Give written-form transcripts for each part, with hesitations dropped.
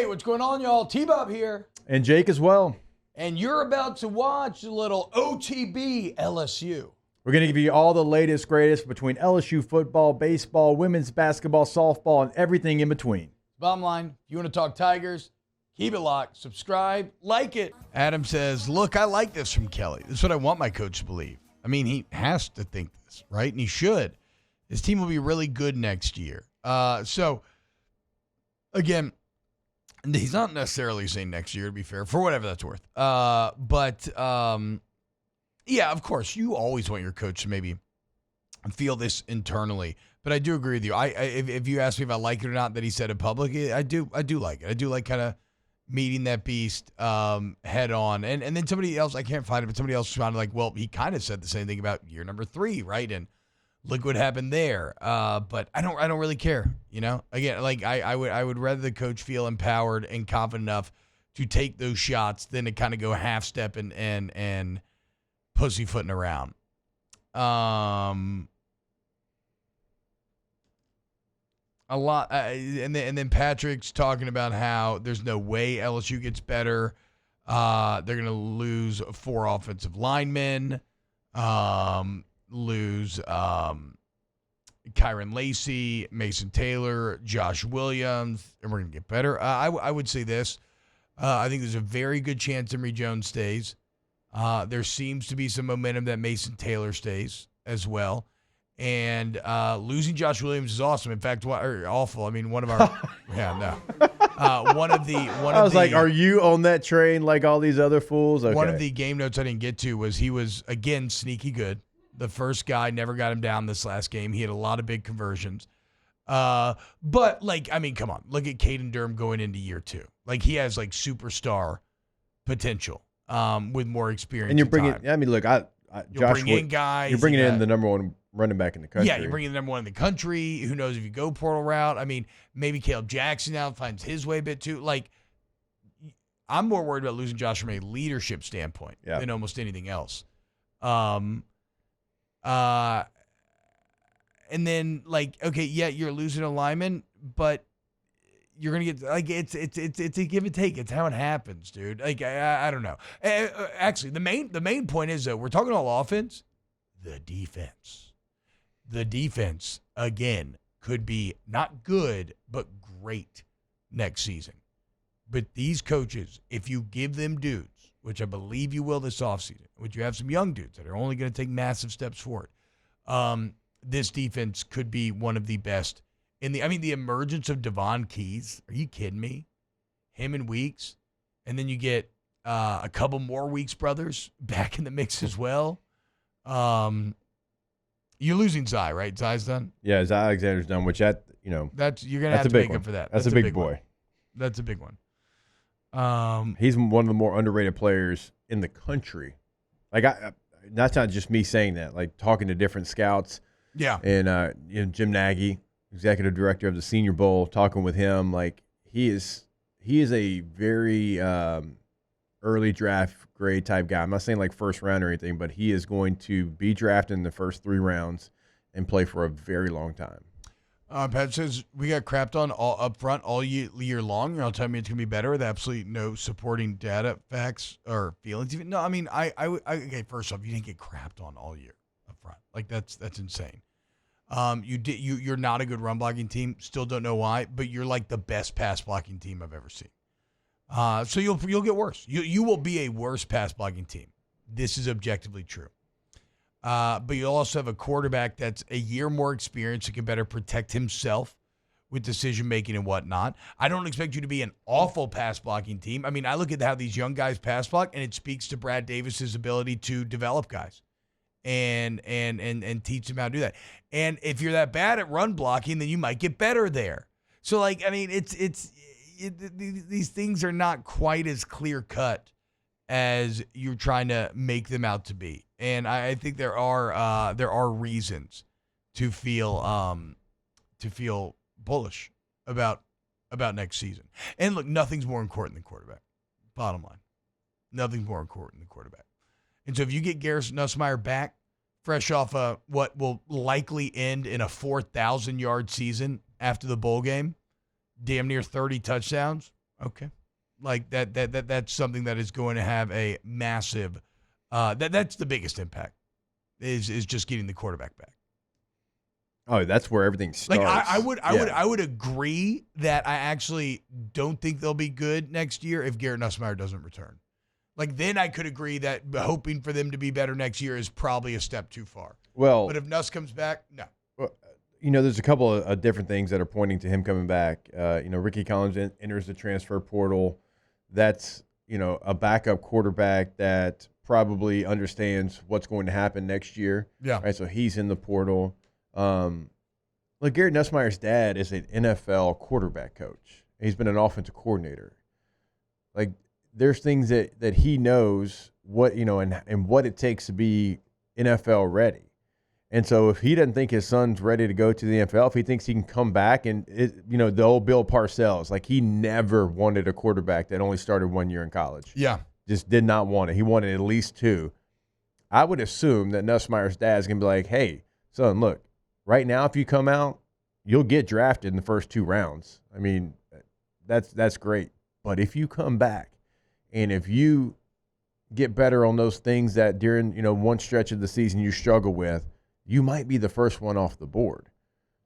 what's going on, y'all? T-Bob here. And Jake as well. And you're about to watch a little OTB LSU. We're going to give you all the latest, greatest between LSU football, baseball, women's basketball, softball, and everything in between. Bottom line, if you want to talk Tigers, keep it locked, subscribe, like it. Adam says, look, I like this from Kelly. This is what I want my coach to believe. I mean, he has to think this, right? And he should. His team will be really good next year. So, again, he's not necessarily saying next year, to be fair, for whatever that's worth. Yeah, of course, you always want your coach to maybe feel this internally. But I do agree with you. If you ask me if I like it or not that he said it publicly, I do like it. I do like kind of meeting that beast head on. And then somebody else, I can't find it, but somebody else responded like, well, he kind of said the same thing about year number 3, right? And look what happened there. But I don't really care, you know? Again, like I would rather the coach feel empowered and confident enough to take those shots than to kind of go half step and pussyfooting around. A lot, and then Patrick's talking about how there's no way LSU gets better. They're going to lose 4 offensive linemen, lose Kyron Lacey, Mason Taylor, Josh Williams, and we're going to get better. I would say this. I think there's a very good chance Emory Jones stays. There seems to be some momentum that Mason Taylor stays as well. And losing Josh Williams is awesome. In fact, awful. I mean, one of our one of the are you on that train like all these other fools? Okay. One of the game notes I didn't get to was he was again sneaky good. The first guy never got him down this last game. He had a lot of big conversions. But like, I mean, come on, look at Caden Durham going into year 2. Like he has like superstar potential with more experience. And you're bringing. I mean, look, Josh, guys. You're bringing in the number 1 running back in the country. Yeah, you're bringing the number 1 in the country. Who knows if you go portal route? I mean, maybe Caleb Jackson now finds his way a bit too. Like, I'm more worried about losing Josh from a leadership standpoint than almost anything else. And then like, okay, yeah, you're losing a lineman, but you're gonna get like it's a give and take. It's how it happens, dude. Like I don't know. Actually, the main point is though we're talking all offense. The defense again could be not good but great next season. But these coaches, if you give them dudes, which I believe you will this offseason, which you have some young dudes that are only going to take massive steps forward, this defense could be one of the best. The emergence of Devon Keys, are you kidding me? Him and Weeks, and then you get a couple more Weeks brothers back in the mix as well. You're losing Zai, right? Zai's done? Yeah, Zai Alexander's done, which you're gonna have to make up for that. That's a big boy. One. That's a big one. He's one of the more underrated players in the country. Like that's not just me saying that. Like talking to different scouts. Yeah. And Jim Nagy, executive director of the Senior Bowl, talking with him. Like he is a very early draft grade type guy. I'm not saying like first round or anything, but he is going to be drafted in the first 3 rounds and play for a very long time. Pat says we got crapped on all up front all year long. You're all telling me it's gonna be better with absolutely no supporting data, facts, or feelings. Even no, I mean okay. First off, you didn't get crapped on all year up front. Like that's insane. You're not a good run blocking team. Still don't know why, but you're like the best pass blocking team I've ever seen. So you'll get worse. You will be a worse pass blocking team. This is objectively true. But you'll also have a quarterback that's a year more experienced and can better protect himself with decision making and whatnot. I don't expect you to be an awful pass blocking team. I mean, I look at how these young guys pass block, and it speaks to Brad Davis's ability to develop guys and teach them how to do that. And if you're that bad at run blocking, then you might get better there. So like, I mean, these things are not quite as clear cut as you're trying to make them out to be. And I think there are reasons to feel bullish about next season. And look, nothing's more important than quarterback. Bottom line, nothing's more important than quarterback. And so if you get Garrett Nussmeier back, fresh off what will likely end in a 4,000-yard season after the bowl game, damn near 30 touchdowns, Okay. Like that's something that is going to have a massive that's the biggest impact is just getting the quarterback back. Oh, that's where everything starts. Like I would agree that I actually don't think they'll be good next year if Garrett Nussmeier doesn't return. Like then I could agree that hoping for them to be better next year is probably a step too far. Well, but if Nuss comes back, no. Well, there's a couple of different things that are pointing to him coming back. Rickie Collins enters the transfer portal. That's, a backup quarterback that probably understands what's going to happen next year. Yeah. Right. So he's in the portal. Look, Garrett Nussmeier's dad is an NFL quarterback coach. He's been an offensive coordinator. Like, there's things that he knows what, and what it takes to be NFL ready. And so if he doesn't think his son's ready to go to the NFL, if he thinks he can come back and, the old Bill Parcells, like he never wanted a quarterback that only started 1 year in college. Yeah. Just did not want it. He wanted at least 2. I would assume that Nussmeier's dad's going to be like, hey, son, look, right now if you come out, you'll get drafted in the first 2 rounds. I mean, that's great. But if you come back and if you get better on those things that during, one stretch of the season you struggle with, you might be the first one off the board.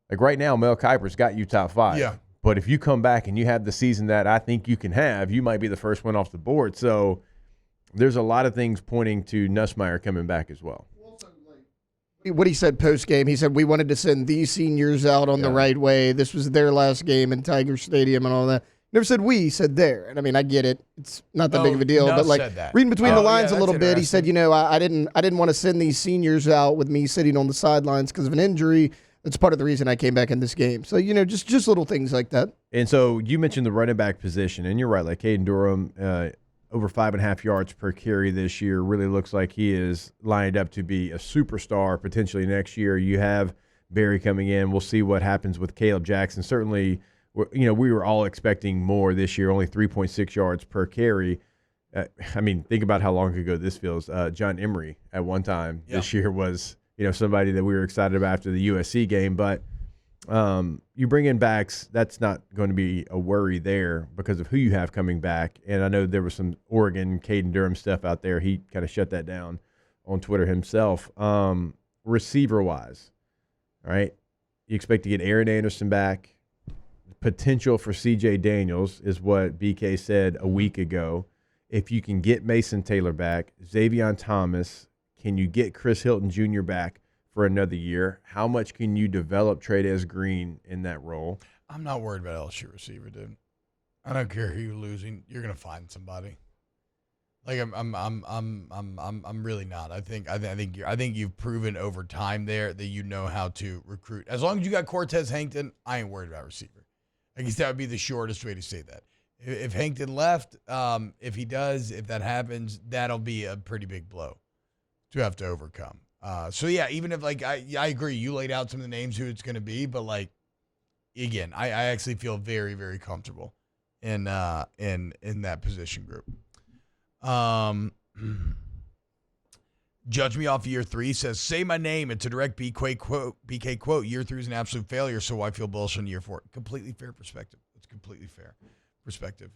Like right now, Mel Kiper's got you top 5. Yeah. But if you come back and you have the season that I think you can have, you might be the first one off the board. So there's a lot of things pointing to Nussmeier coming back as well. What he said post-game, he said, we wanted to send these seniors out on the right way. This was their last game in Tiger Stadium and all that. Never said we, he said there. And I mean, I get it. It's not that big of a deal. Nuss But like reading between the lines a little bit, he said, I didn't want to send these seniors out with me sitting on the sidelines because of an injury. That's part of the reason I came back in this game. So, just little things like that. And so you mentioned the running back position, and you're right. Like Caden Durham, over 5.5 yards per carry this year, really looks like he is lined up to be a superstar potentially next year. You have Barry coming in. We'll see what happens with Caleb Jackson. Certainly, we were all expecting more this year, only 3.6 yards per carry. I mean, think about how long ago this feels. John Emery at one time this year was, somebody that we were excited about after the USC game. But you bring in backs, that's not going to be a worry there because of who you have coming back. And I know there was some Oregon, Caden Durham stuff out there. He kind of shut that down on Twitter himself. Receiver-wise, all right, you expect to get Aaron Anderson back. Potential for C.J. Daniels is what BK said a week ago. If you can get Mason Taylor back, Xavier Thomas, can you get Chris Hilton Jr. back for another year? How much can you develop Trey'Dez Green in that role? I'm not worried about LSU receiver, dude. I don't care who you're losing. You're gonna find somebody. Like I'm really not. I think you've proven over time there that you know how to recruit. As long as you got Cortez Hankton, I ain't worried about receiver. I guess that would be the shortest way to say that. If Hankton left, if that happens, that'll be a pretty big blow to have to overcome. So yeah, even if I agree, you laid out some of the names who it's going to be, but again, I actually feel very, very comfortable in that position group. Judge me off year 3 says, say my name. It's a direct BK quote. Year 3 is an absolute failure, so why feel bullish on year 4? Completely fair perspective. It's completely fair perspective.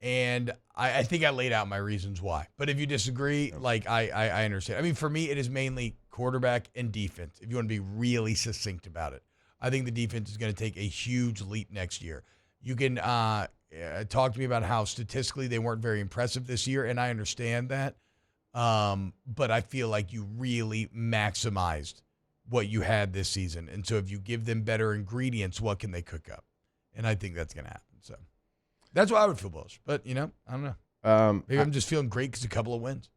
And I think I laid out my reasons why. But if you disagree, I understand. I mean, for me, it is mainly quarterback and defense, if you want to be really succinct about it. I think the defense is going to take a huge leap next year. You can talk to me about how statistically they weren't very impressive this year, and I understand that. But I feel like you really maximized what you had this season. And so if you give them better ingredients, what can they cook up? And I think that's going to happen. So that's why I would feel bullish. But, I don't know. Maybe I'm just feeling great because a couple of wins.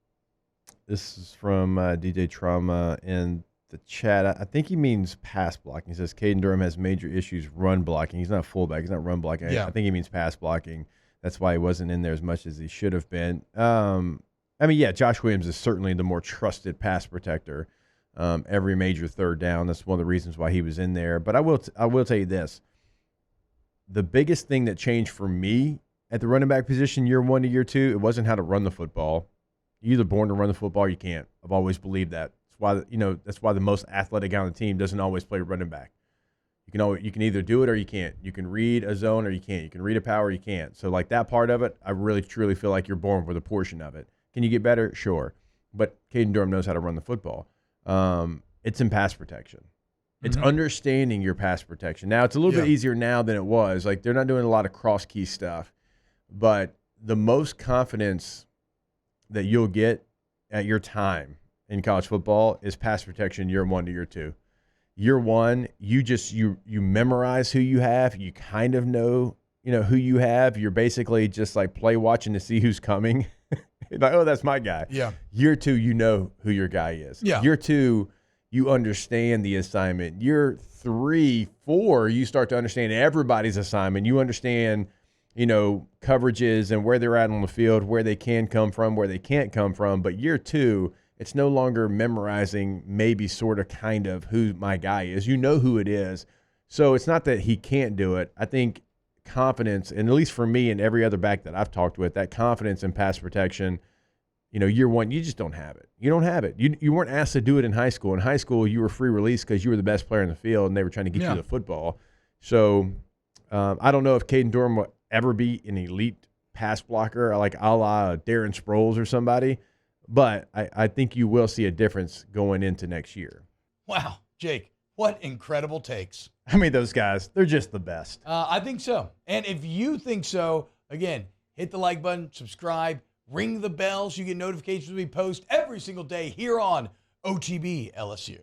This is from DJ Trauma in the chat. I think he means pass blocking. He says Caden Durham has major issues run blocking. He's not a fullback. He's not run blocking. Yeah. I think he means pass blocking. That's why he wasn't in there as much as he should have been. Josh Williams is certainly the more trusted pass protector. Every major third down. That's one of the reasons why he was in there. But I will tell you this. The biggest thing that changed for me at the running back position year 1 to year 2, it wasn't how to run the football. You're either born to run the football or you can't. I've always believed that. That's why the most athletic guy on the team doesn't always play running back. You can either do it or you can't. You can read a zone or you can't. You can read a power or you can't. So like that part of it, I really truly feel like you're born with a portion of it. Can you get better? Sure. But Caden Durham knows how to run the football. It's in pass protection. It's understanding your pass protection. Now, it's a little bit easier now than it was. Like, they're not doing a lot of cross-key stuff. But the most confidence that you'll get at your time in college football is pass protection year 1 to year 2. Year 1, you memorize who you have. You kind of know, who you have. You're basically just like play watching to see who's coming. Like, oh, that's my guy. Yeah. Year 2, you know who your guy is. Yeah. Year 2, you understand the assignment. Year 3, 4, you start to understand everybody's assignment. You understand, coverages and where they're at on the field, where they can come from, where they can't come from. But year 2, it's no longer memorizing maybe sort of kind of who my guy is. You know who it is. So it's not that he can't do it. I think confidence, and at least for me and every other back that I've talked with, that confidence in pass protection, year 1, you just don't have it. You don't have it. You weren't asked to do it in high school. In high school, you were free release because you were the best player in the field, and they were trying to get you the football. So I don't know if Caden Durham will ever be an elite pass blocker, like a la Darren Sproles or somebody, but I think you will see a difference going into next year. Wow, Jake, what incredible takes. I mean, those guys, they're just the best. I think so. And if you think so, again, hit the like button, subscribe, ring the bell so you get notifications when we post every single day here on OTB LSU.